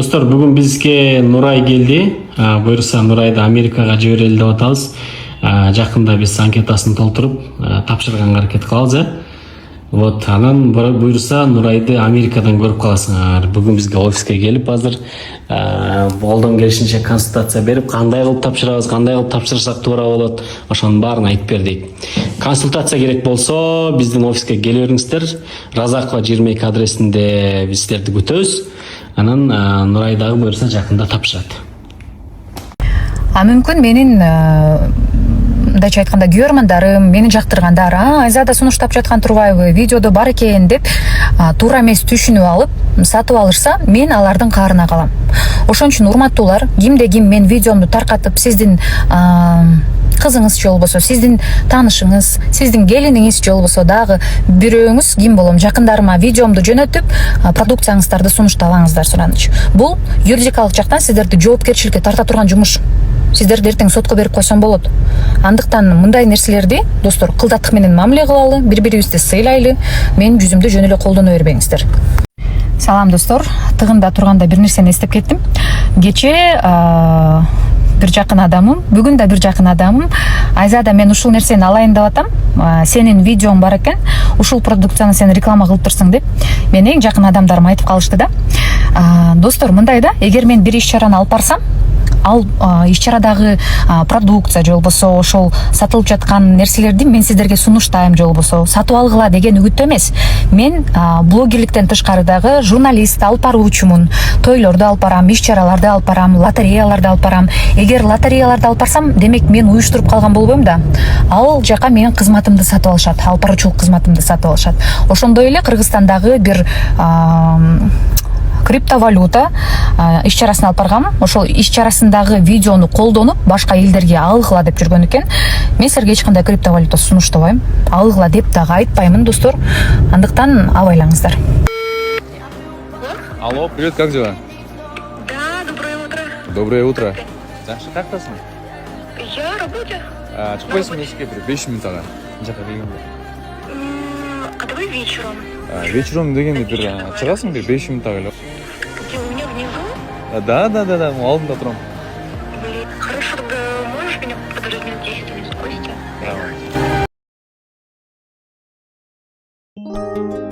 Достор, бүгүн бизге Нурай келди. Буюрса Нурайды Америкага жиберели деп атабыз. Жакында биз анкетасын толтуруп тапшырганга аракет кылабыз. Вот, анан буюрса Нурайды Америкадан көрүп каласыңар. Бүгүн бизге офиске келип азыр колдон келишинче консультация берип, кандай кылып тапшырабыз, кандай кылып тапшырсак туура болот, ошонун баарын айтып бердик. Консультация керек болсо, биздин офиске келе бериңиздер. Разакова 22 адресинде биз силерди күтөбүз. Анан Нурай дагы буюрса жакында тапшырат. Мүмкүн менин мындайча айтканда күйөрмандарым, мени жактыргандар, Айзада сунуштап жаткан турбайбы, видеодо бар экен деп туура эмес түшүнүп алып, сатып алышса, мен алардын каарына калам. Ошон үчүн урматтуулар, кимде ким мен видеомду таркатып, сиздин кызыңыз же болбосо, сиздин таанышыңыз, сиздин келиниңиз же болбосо дагы бирөөңүз ким болом, жакындарыма видеомду жөнөтүп, продукцияңыздарды сунуштабаңыздар сураныч. Бул юридикалык жактан сиздерди жоопкерчиликке тарта турган жумуш. Сиздер эртең сотко берип койсом болот. Андыктан мындай нерселерди, достор, кылдаттык менен мамиле кылалы, бири-бирибизди сыйлайлы, менин жүзүмдү жөн эле колдоно бербеңиздер. Салам достор, тыгында турганда бир нерсени эстеп кеттим. Кечээ бир жакын адамым, бүгүн да бир жакын адамым, Айзада, мен ушул нерсени алайын деп атам, сенин видеоң бар экен, ушул продукцияны сен реклама кылып турсуң деп, мен эң жакын адамдарым айтып калышты да. Достор, мындай да, эгер мен бир иш-чараны алып барсам, ал иш-чарадагы продукция же болбосо ошол сатылып жаткан нерселерди мен сиздерге сунуштайм же болбосо сатып алгыла деген үгүттө эмес. Мен блогерликтен тышкары дагы журналист алып баруучумун. Тойлорду алып барам, иш-чараларды алып барам, лотереяларды алып барам. Эгер лотереяларды алып барсам, демек мен уюштуруп калган болбойм да. Ал жака менин кызматымды сатып алышат, алып баруучулук кызматымды сатып алышат. Ошондой эле Кыргызстандагы бир криптовалюта иш-чарасын алып баргам. Ошол иш-чарасындагы видеону колдонуп, башка элдерге алгыла деп жүргөн экен. Мен силерге эч кандай криптовалюта сунуштабайм. Алгыла деп дагы айтпаймын, достор. Андыктан абайлаңыздар. Алло, привет, как дела? Да, доброе утро. Доброе утро. Жақсы, қаяқтасың? Я работаю. Шықпайсың есікке бір 5 минутаға. Жаққа келгенде. А давай вечером. Вечером дегенде бір шығасың бір 5 минутаға. Где, у меня внизу? Да, алдында тұрам. Блин, хорошо, тогда можешь меня подождать минут 10, у меня есть гости? Давай.